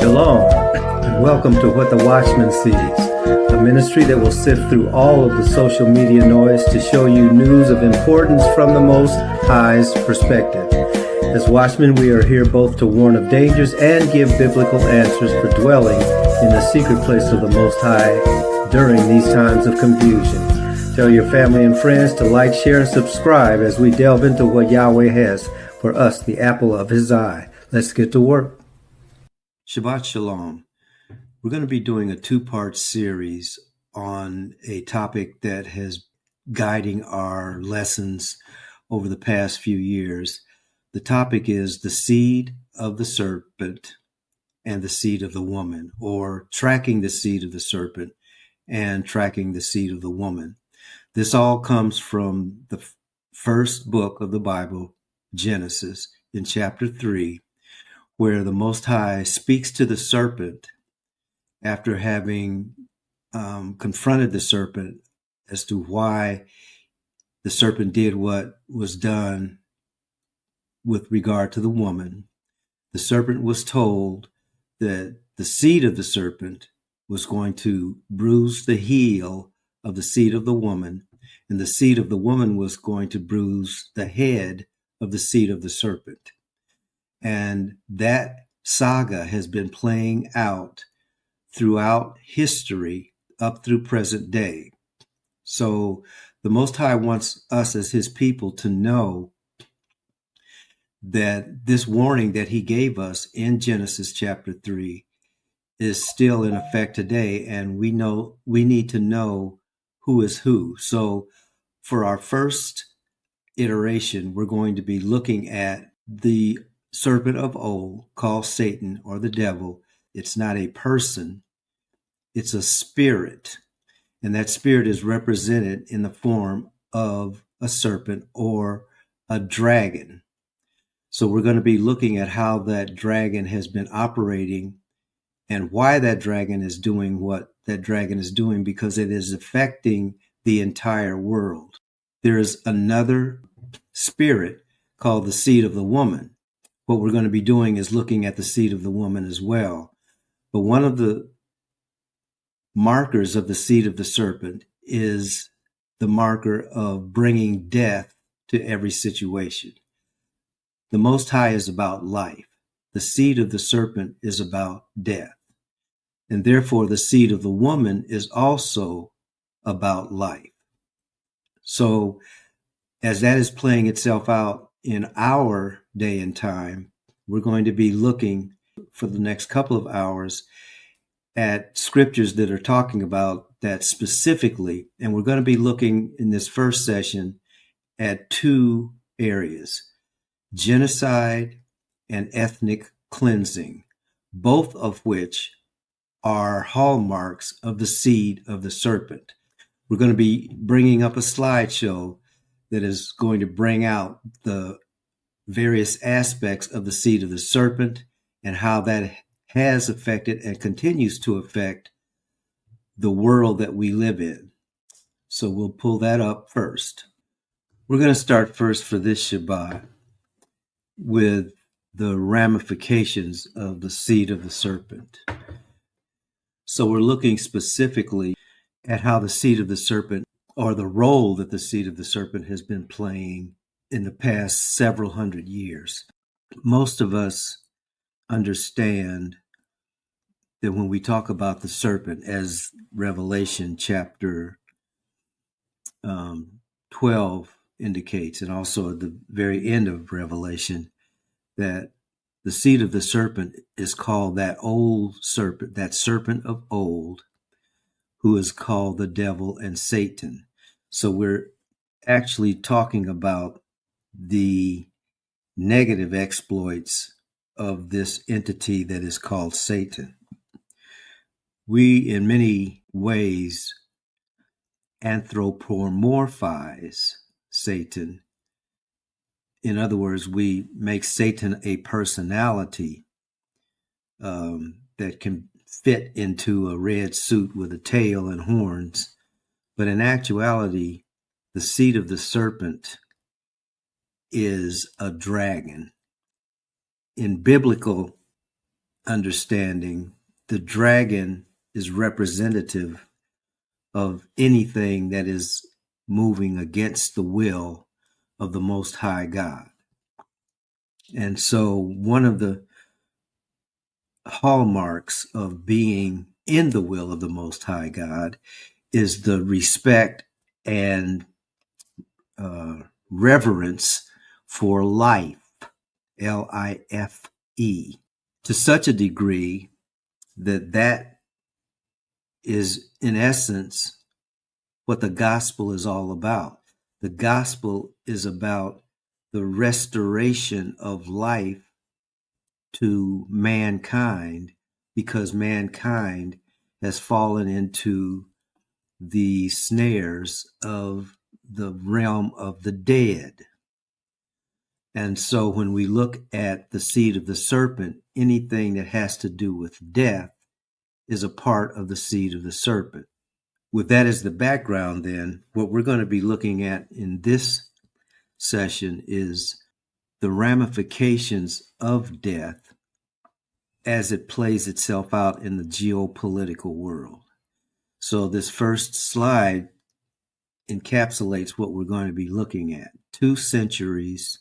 Shalom, and welcome to What the Watchman Sees, a ministry that will sift through all of the social media noise to show you news of importance from the Most High's perspective. As watchmen, we are here both to warn of dangers and give biblical answers for dwelling in the secret place of the Most High during these times of confusion. Tell your family and friends to like, share, and subscribe as we delve into what Yahweh has for us, the apple of His eye. Let's get to work. Shabbat Shalom. We're going to be doing a two-part series on a topic that has guiding our lessons over the past few years. The topic is the seed of the serpent and the seed of the woman, or tracking the seed of the serpent and tracking the seed of the woman. This all comes from the first book of the Bible, Genesis, in chapter 3, where the Most High speaks to the serpent after having confronted the serpent as to why the serpent did what was done with regard to the woman. The serpent was told that the seed of the serpent was going to bruise the heel of the seed of the woman, and the seed of the woman was going to bruise the head of the seed of the serpent. And that saga has been playing out throughout history up through present day. So the Most High wants us as His people to know that this warning that He gave us in Genesis chapter 3 is still in effect today, and we need to know who is who. So for our first iteration, we're going to be looking at the serpent of old, called Satan or the devil. It's not a person, it's a spirit. And that spirit is represented in the form of a serpent or a dragon. So we're going to be looking at how that dragon has been operating and why that dragon is doing what that dragon is doing, because it is affecting the entire world. There is another spirit called the seed of the woman. What we're going to be doing is looking at the seed of the woman as well. But one of the markers of the seed of the serpent is the marker of bringing death to every situation. The Most High is about life. The seed of the serpent is about death. And therefore, the seed of the woman is also about life. So as that is playing itself out in our day and time, we're going to be looking for the next couple of hours at scriptures that are talking about that specifically. And we're going to be looking in this first session at two areas: genocide and ethnic cleansing, both of which are hallmarks of the seed of the serpent. We're going to be bringing up a slideshow that is going to bring out the various aspects of the seed of the serpent and how that has affected and continues to affect the world that we live in. So we'll pull that up first. We're going to start first for this Shabbat with the ramifications of the seed of the serpent. So we're looking specifically at how the seed of the serpent, or the role that the seed of the serpent has been playing in the past several hundred years. Most of us understand that when we talk about the serpent, as Revelation chapter 12 indicates, and also at the very end of Revelation, that the seed of the serpent is called that old serpent, that serpent of old, who is called the devil and Satan. So we're actually talking about the negative exploits of this entity that is called Satan. We, in many ways, anthropomorphize Satan. In other words, we make Satan a personality that can fit into a red suit with a tail and horns. But in actuality, the seed of the serpent is a dragon. In biblical understanding, the dragon is representative of anything that is moving against the will of the Most High God. And so one of the hallmarks of being in the will of the Most High God is the respect and reverence for life, L-I-F-E, to such a degree that is, in essence, what the gospel is all about. The gospel is about the restoration of life to mankind, because mankind has fallen into the snares of the realm of the dead. And so when we look at the seed of the serpent, anything that has to do with death is a part of the seed of the serpent. With that as the background, then, what we're going to be looking at in this session is the ramifications of death as it plays itself out in the geopolitical world. So this first slide encapsulates what we're going to be looking at: 2 centuries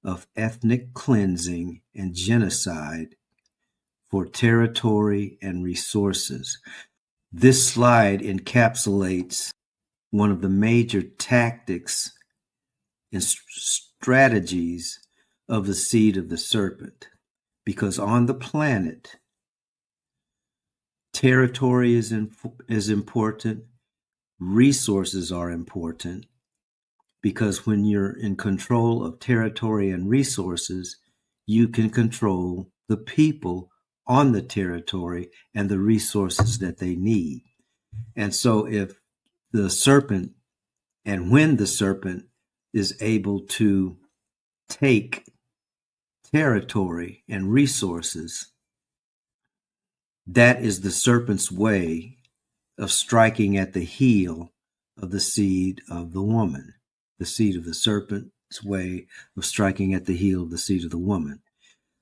of ethnic cleansing and genocide for territory and resources. This slide encapsulates one of the major tactics and strategies of the seed of the serpent, because on the planet, territory is important, resources are important, because when you're in control of territory and resources, you can control the people on the territory and the resources that they need. And so if the serpent, and when the serpent is able to take territory and resources, that is the serpent's way of striking at the heel of the seed of the woman. The seed of the serpent's way of striking at the heel of the seed of the woman.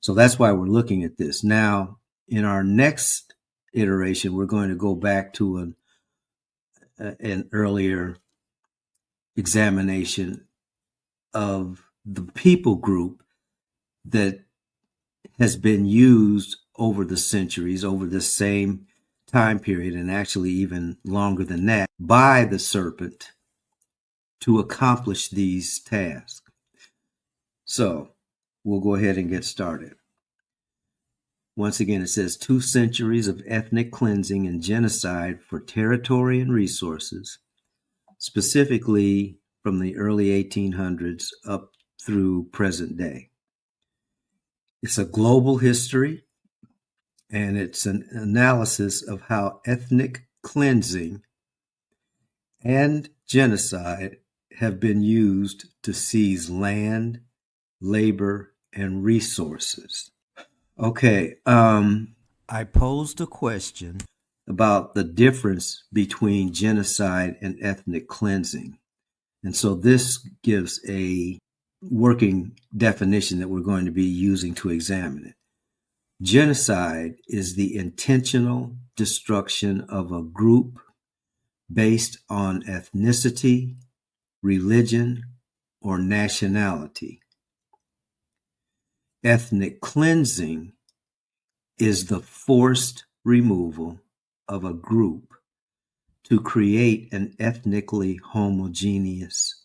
So that's why we're looking at this. Now, in our next iteration, we're going to go back to an earlier examination of the people group that has been used over the centuries, over the same time period, and actually even longer than that, by the serpent to accomplish these tasks. So we'll go ahead and get started. Once again, it says 2 centuries of ethnic cleansing and genocide for territory and resources, specifically from the early 1800s up through present day. It's a global history, and it's an analysis of how ethnic cleansing and genocide have been used to seize land, labor, and resources. Okay, I posed a question about the difference between genocide and ethnic cleansing. And so this gives a working definition that we're going to be using to examine it. Genocide is the intentional destruction of a group based on ethnicity, religion, or nationality. Ethnic cleansing is the forced removal of a group to create an ethnically homogeneous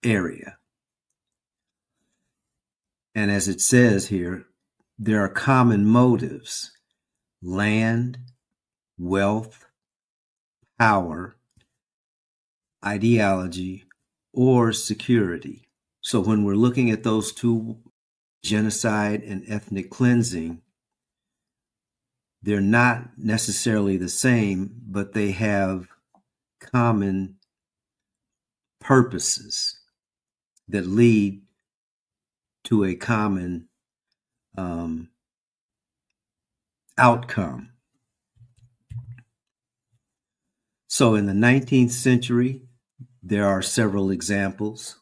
area. And as it says here, there are common motives: land, wealth, power, ideology, or security. So when we're looking at those two, genocide and ethnic cleansing, they're not necessarily the same, but they have common purposes that lead to a common outcome. So in the 19th century, there are several examples.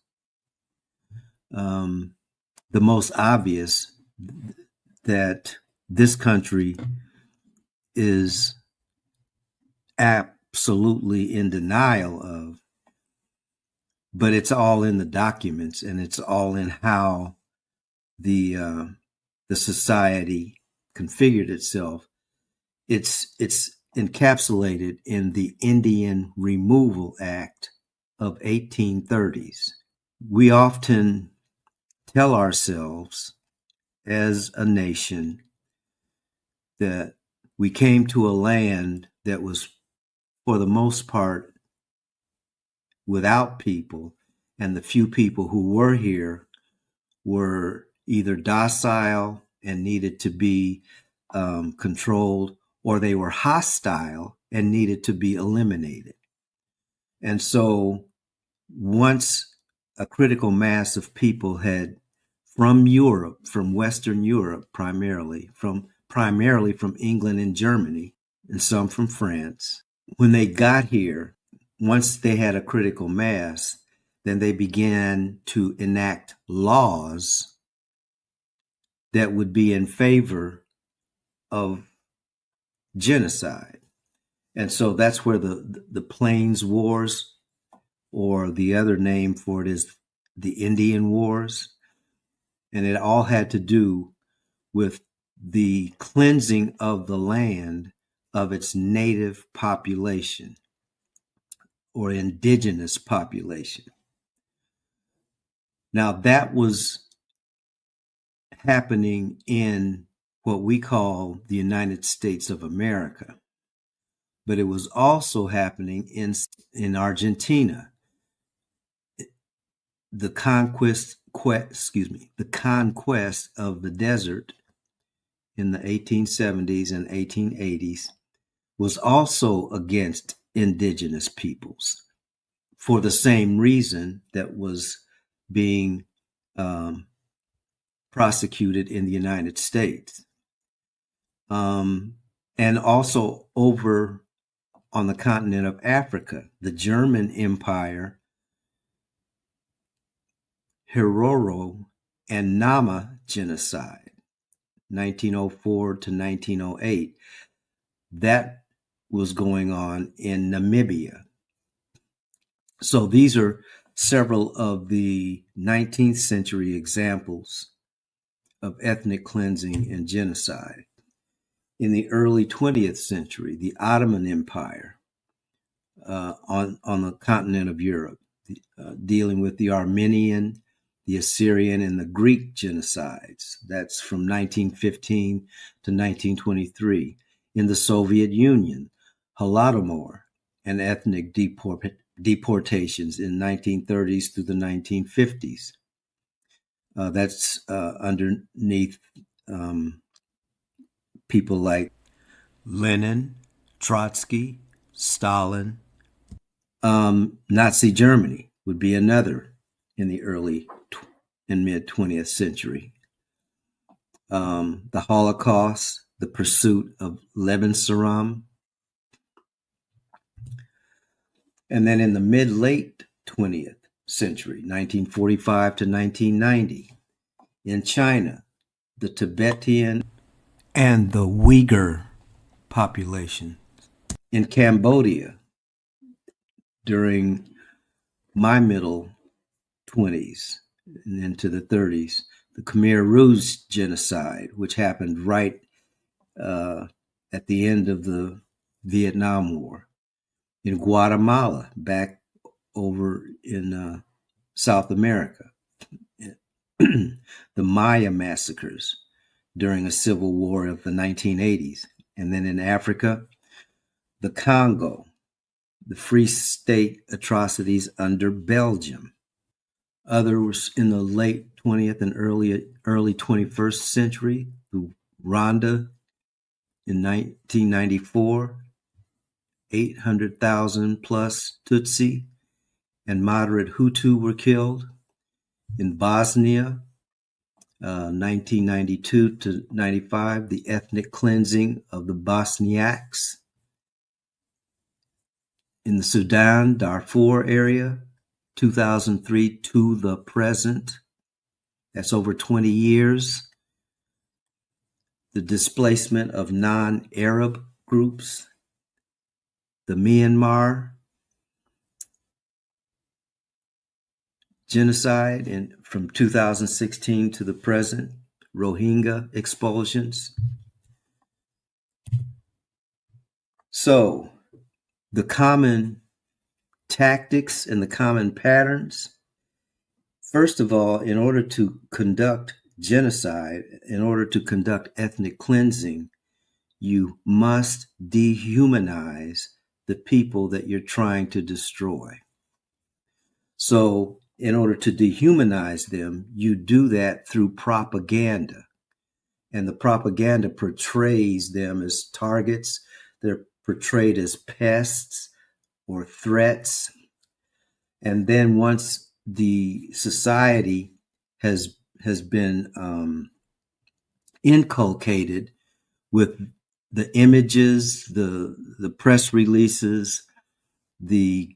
The most obvious that this country is absolutely in denial of, but it's all in the documents, and it's all in how the society configured itself. It's encapsulated in the Indian Removal Act of 1830s. We often tell ourselves as a nation that we came to a land that was, for the most part, without people, and the few people who were here were either docile and needed to be controlled, or they were hostile and needed to be eliminated. And so once a critical mass of people had, from Europe, from Western Europe primarily from England and Germany, and some from France, when they got here, once they had a critical mass, then they began to enact laws that would be in favor of genocide. And so that's where the Plains Wars, or the other name for it is the Indian Wars, and it all had to do with the cleansing of the land of its native population or indigenous population. Now, that was happening in what we call the United States of America, but it was also happening in Argentina. The conquest of the desert in the 1870s and 1880s was also against indigenous peoples for the same reason that was being prosecuted in the United States. And also over on the continent of Africa, the German Empire, Herero and Nama genocide, 1904 to 1908. That was going on in Namibia. So these are several of the 19th century examples of ethnic cleansing and genocide. In the early 20th century, the Ottoman Empire on the continent of Europe, dealing with the Armenian, the Assyrian, and the Greek genocides. That's from 1915 to 1923. In the Soviet Union, Holodomor and ethnic deportations in 1930s through the 1950s. That's underneath people like Lenin, Trotsky, Stalin. Nazi Germany would be another in the early and mid 20th century. The Holocaust, the pursuit of Lebensraum. And then in the mid-late 20th century, 1945 to 1990, in China, the Tibetan and the Uyghur population. In Cambodia, during my middle 20s and into the 30s, the Khmer Rouge genocide, which happened right at the end of the Vietnam War. In Guatemala, back over in South America, the Maya massacres during a civil war of the 1980s. And then in Africa, the Congo, the Free State atrocities under Belgium. Others in the late 20th and early 21st century, Rwanda in 1994, 800,000 plus Tutsi and moderate Hutu were killed. In Bosnia, 1992 to 95, the ethnic cleansing of the Bosniaks. In the Sudan, Darfur area, 2003 to the present. That's over 20 years. the displacement of non-Arab groups, the Myanmar genocide from 2016 to the present, Rohingya expulsions. So the common tactics and the common patterns, first of all, in order to conduct genocide, in order to conduct ethnic cleansing, you must dehumanize the people that you're trying to destroy. So in order to dehumanize them, you do that through propaganda. And the propaganda portrays them as targets. They're portrayed as pests or threats. And then once the society has been inculcated with the images, the press releases, the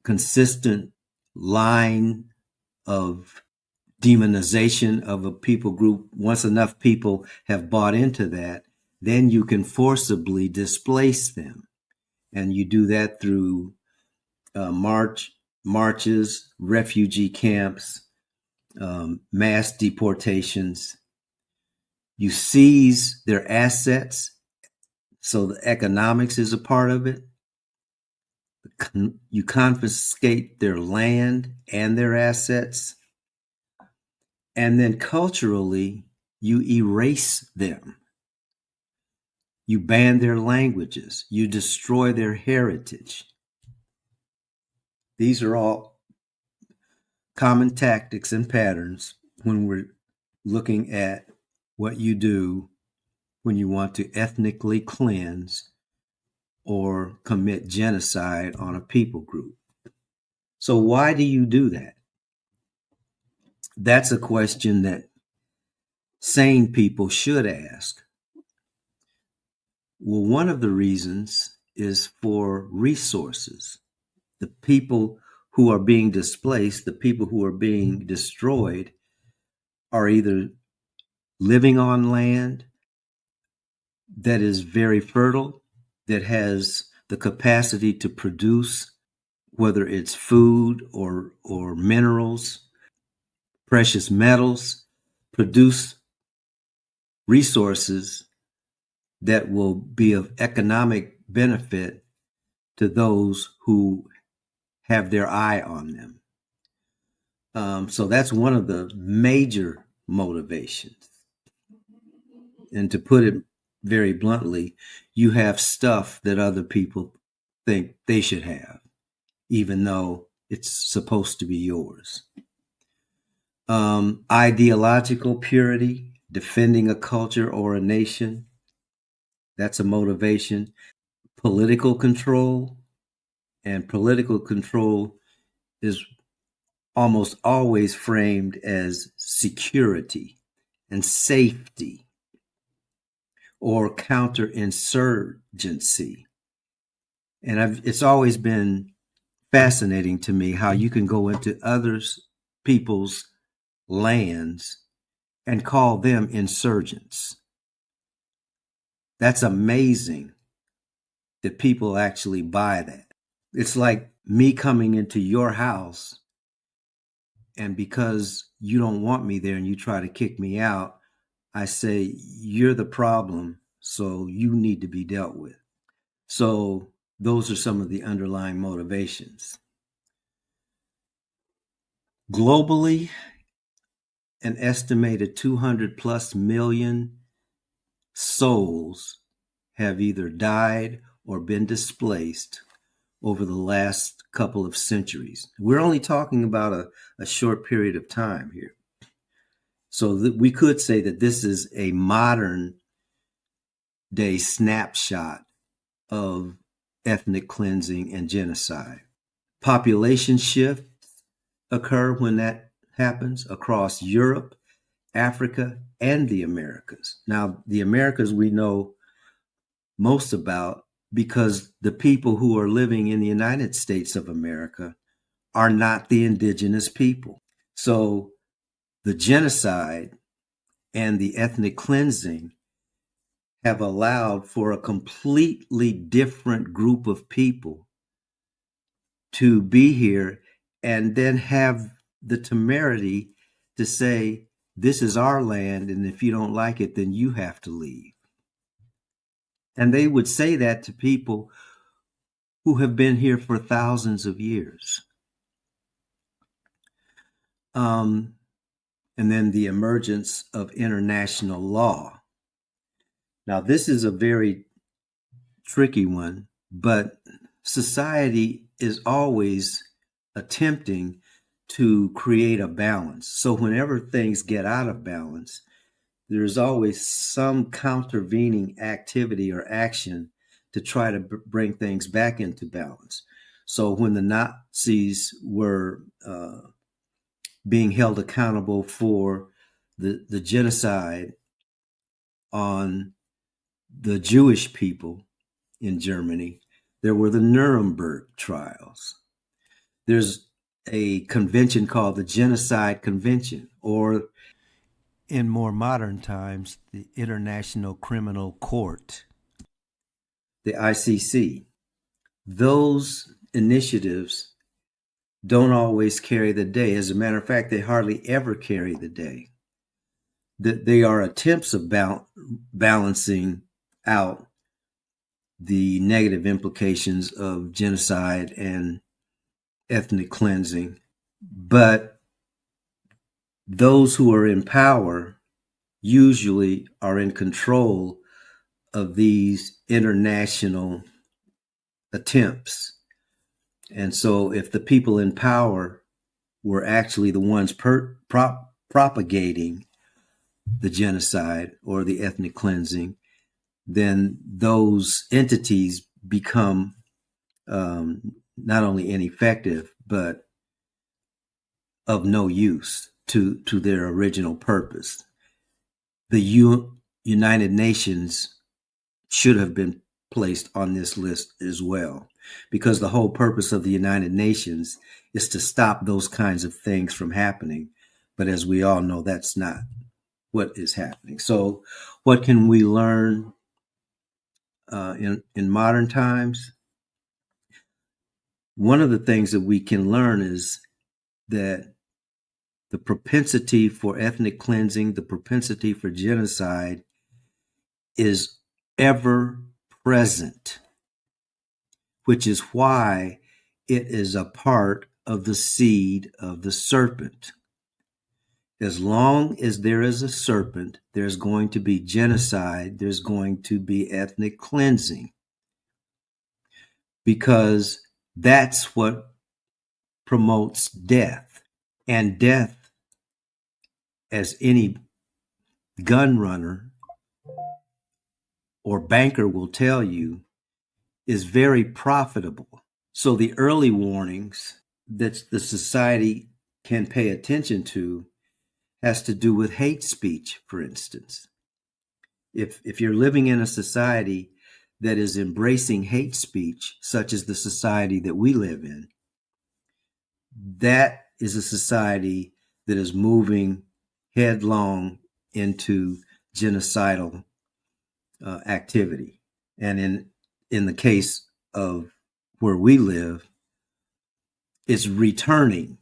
consistent line of demonization of a people group, once enough people have bought into that, then you can forcibly displace them. And you do that through marches, refugee camps, mass deportations. You seize their assets, so the economics is a part of it. You confiscate their land and their assets. And then culturally, you erase them. You ban their languages. You destroy their heritage. These are all common tactics and patterns when we're looking at what you do when you want to ethnically cleanse or commit genocide on a people group. So why do you do that? That's a question that sane people should ask. Well, one of the reasons is for resources. The people who are being displaced, the people who are being destroyed, are either living on land that is very fertile, that has the capacity to produce, whether it's food or minerals, precious metals, produce resources that will be of economic benefit to those who have their eye on them. So that's one of the major motivations. And to put it very bluntly, you have stuff that other people think they should have, even though it's supposed to be yours. Ideological purity, defending a culture or a nation, that's a motivation. Political control, and political control is almost always framed as security and safety or counterinsurgency. And it's always been fascinating to me how you can go into people's lands and call them insurgents. That's amazing that people actually buy that. It's like me coming into your house, and because you don't want me there and you try to kick me out, I say, you're the problem, so you need to be dealt with. So those are some of the underlying motivations. Globally, an estimated 200 plus million souls have either died or been displaced over the last couple of centuries. We're only talking about a short period of time here. So we could say that this is a modern day snapshot of ethnic cleansing and genocide. Population shifts occur when that happens across Europe, Africa, and the Americas. Now, the Americas we know most about because the people who are living in the United States of America are not the indigenous people. So the genocide and the ethnic cleansing have allowed for a completely different group of people to be here and then have the temerity to say, this is our land, and if you don't like it, then you have to leave. And they would say that to people who have been here for thousands of years. And then the emergence of international law. Now, this is a very tricky one, but society is always attempting to create a balance. So whenever things get out of balance, there's always some countervening activity or action to try to bring things back into balance. So when the Nazis were being held accountable for the genocide on the Jewish people in Germany, there were the Nuremberg trials. There's a convention called the Genocide Convention, or in more modern times, the International Criminal Court, the ICC. Those initiatives don't always carry the day. As a matter of fact, they hardly ever carry the day. They are attempts of balancing out the negative implications of genocide and ethnic cleansing. But those who are in power usually are in control of these international attempts. And so if the people in power were actually the ones propagating the genocide or the ethnic cleansing, then those entities become not only ineffective, but of no use to their original purpose. The United Nations should have been placed on this list as well, because the whole purpose of the United Nations is to stop those kinds of things from happening. But as we all know, that's not what is happening. So what can we learn in modern times? One of the things that we can learn is that the propensity for ethnic cleansing, the propensity for genocide is ever present, which is why it is a part of the seed of the serpent. As long as there is a serpent, there's going to be genocide, there's going to be ethnic cleansing, because that's what promotes death. And death, as any gun runner or banker will tell you, is very profitable. So the early warnings that the society can pay attention to has to do with hate speech, for instance. If you're living in a society that is embracing hate speech, such as the society that we live in, that is a society that is moving headlong into genocidal activity. And in the case of where we live, it's returning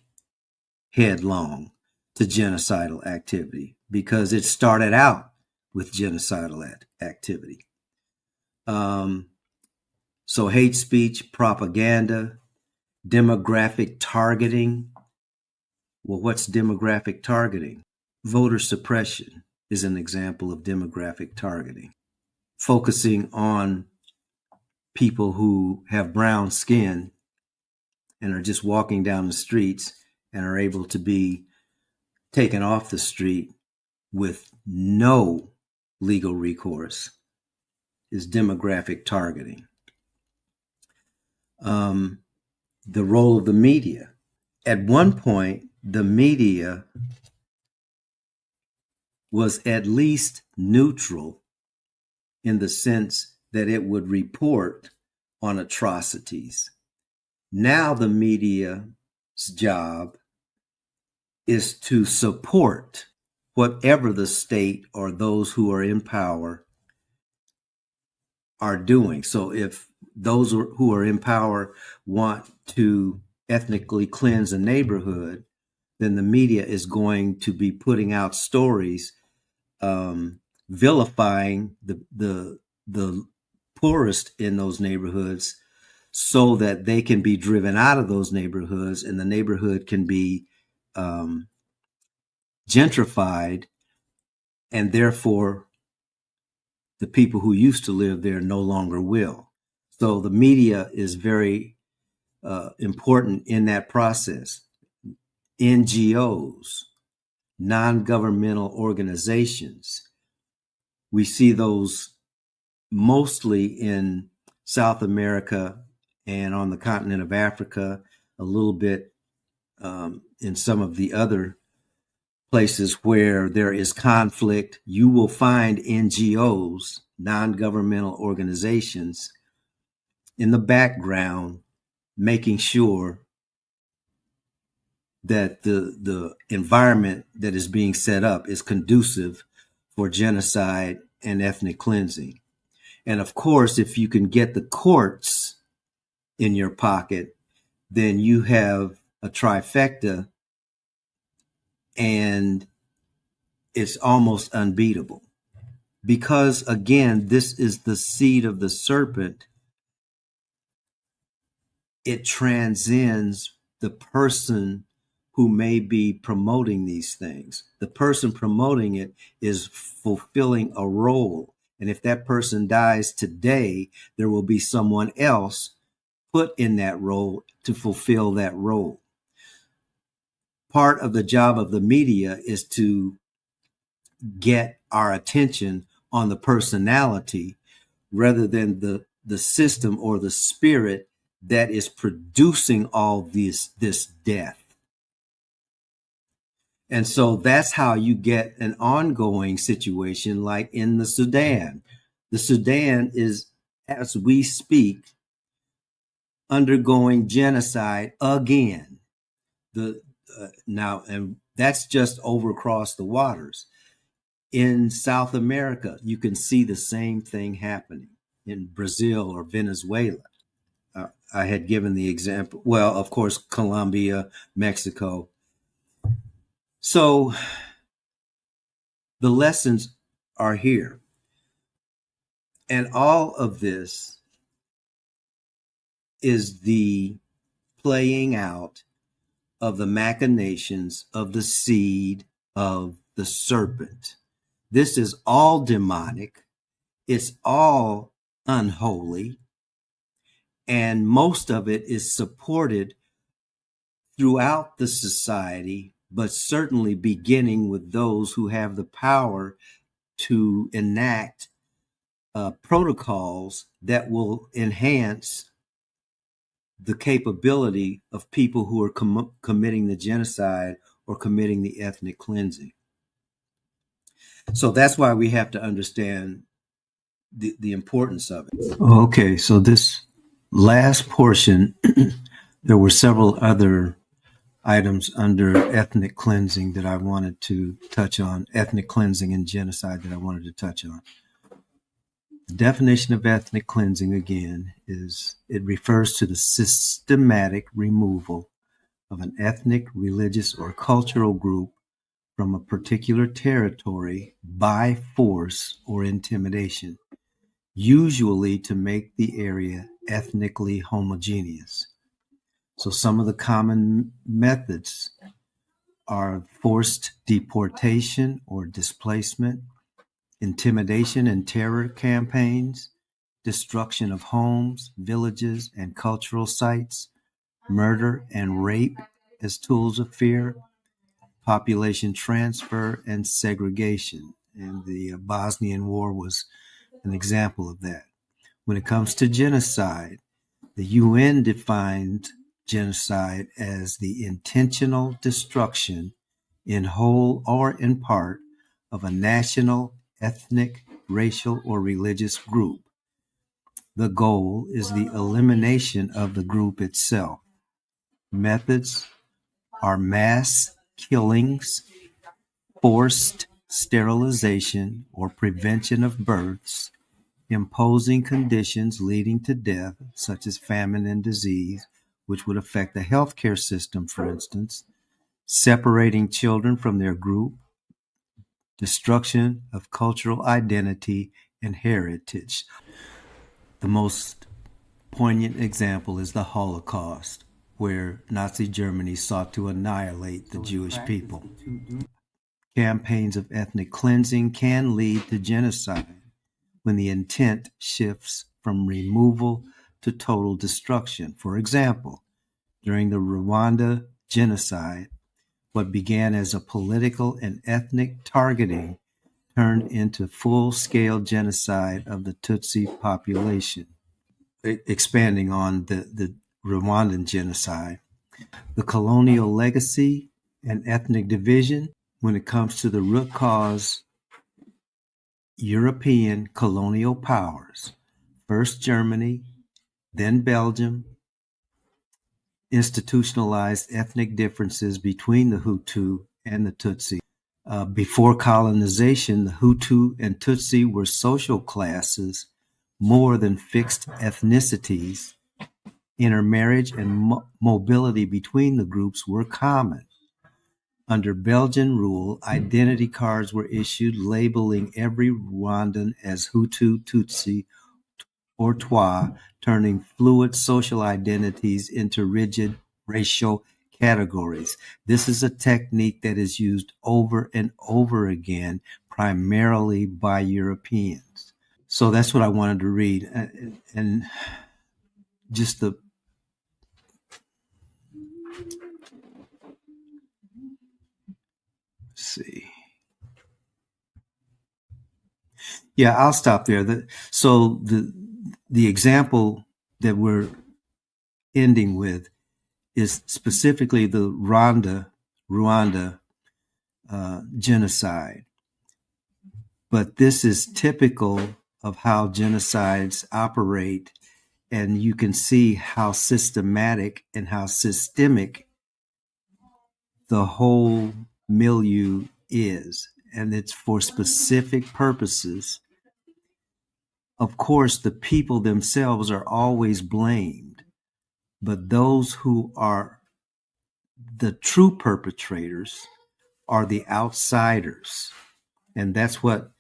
headlong to genocidal activity because it started out with genocidal activity. So hate speech, propaganda, demographic targeting. Well, what's demographic targeting? Voter suppression is an example of demographic targeting, focusing on people who have brown skin and are just walking down the streets and are able to be taken off the street with no legal recourse, is demographic targeting. The role of the media. At one point, the media was at least neutral in the sense that it would report on atrocities. Now the media's job is to support whatever the state or those who are in power are doing. So if those who are in power want to ethnically cleanse a neighborhood, then the media is going to be putting out stories vilifying the poorest in those neighborhoods, so that they can be driven out of those neighborhoods, and the neighborhood can be gentrified, and therefore the people who used to live there no longer will. So the media is very important in that process. NGOs, non-governmental organizations, we see those mostly in South America and on the continent of Africa, a little bit in some of the other places where there is conflict. You will find NGOs, non-governmental organizations, in the background making sure that the environment that is being set up is conducive for genocide and ethnic cleansing. And of course, if you can get the courts in your pocket, then you have a trifecta, and it's almost unbeatable. Because again, this is the seed of the serpent. It transcends the person who may be promoting these things. The person promoting it is fulfilling a role. And if that person dies today, there will be someone else put in that role to fulfill that role. Part of the job of the media is to get our attention on the personality rather than the system or the spirit that is producing all this death. And so that's how you get an ongoing situation like in the Sudan. The Sudan is, as we speak, undergoing genocide again. Now, and that's just over across the waters. In South America, you can see the same thing happening in Brazil or Venezuela. I had given the example, well, of course, Colombia, Mexico. So the lessons are here. And all of this is the playing out of the machinations of the seed of the serpent. This is all demonic. It's all unholy. And most of it is supported throughout the society, but certainly beginning with those who have the power to enact protocols that will enhance the capability of people who are committing the genocide or committing the ethnic cleansing. So that's why we have to understand the importance of it. Okay, so this last portion, there were several other items under ethnic cleansing that I wanted to touch on, ethnic cleansing and genocide that I wanted to touch on. The definition of ethnic cleansing, again, is it refers to the systematic removal of an ethnic, religious, or cultural group from a particular territory by force or intimidation, usually to make the area ethnically homogeneous. So some of the common methods are forced deportation or displacement, intimidation and terror campaigns, destruction of homes, villages, and cultural sites, murder and rape as tools of fear, population transfer, and segregation. And the Bosnian War was an example of that. When it comes to genocide, the UN defined genocide as the intentional destruction in whole or in part of a national, ethnic, racial, or religious group. The goal is the elimination of the group itself. Methods are mass killings, forced sterilization or prevention of births, imposing conditions leading to death, such as famine and disease, which would affect the healthcare system, for instance, separating children from their group, destruction of cultural identity and heritage. The most poignant example is the Holocaust, where Nazi Germany sought to annihilate the Jewish people. Campaigns of ethnic cleansing can lead to genocide when the intent shifts from removal to total destruction. For example, during the Rwanda genocide, what began as a political and ethnic targeting turned into full-scale genocide of the Tutsi population, expanding on the Rwandan genocide. The colonial legacy and ethnic division, when it comes to the root cause, European colonial powers, first Germany, then Belgium, institutionalized ethnic differences between the Hutu and the Tutsi. Before colonization, the Hutu and Tutsi were social classes more than fixed ethnicities. Intermarriage and mobility between the groups were common. Under Belgian rule, identity cards were issued labeling every Rwandan as Hutu, Tutsi, or Twa, turning fluid social identities into rigid racial categories. This is a technique that is used over and over again, primarily by Europeans. So that's what I wanted to read. And just the see. Yeah, I'll stop there. So the example that we're ending with is specifically the Rwanda genocide. But this is typical of how genocides operate, and you can see how systematic and how systemic the whole milieu is, and it's for specific purposes. Of course, the people themselves are always blamed, but those who are the true perpetrators are the outsiders. And that's what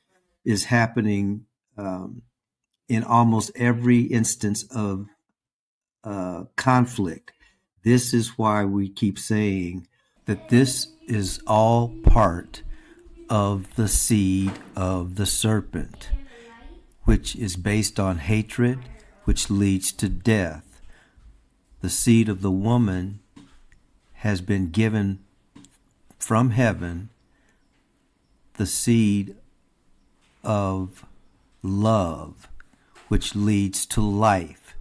is happening in almost every instance of conflict. This is why we keep saying that this is all part of the seed of the serpent, which is based on hatred, which leads to death. The seed of the woman has been given from heaven, the seed of love, which leads to life.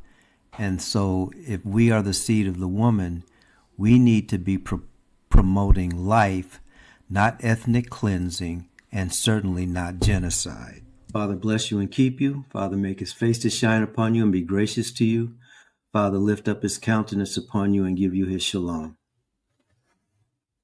And so if we are the seed of the woman, we need to be promoting life, not ethnic cleansing, and certainly not genocide. Father, bless you and keep you. Father, make his face to shine upon you and be gracious to you. Father, lift up his countenance upon you and give you his shalom.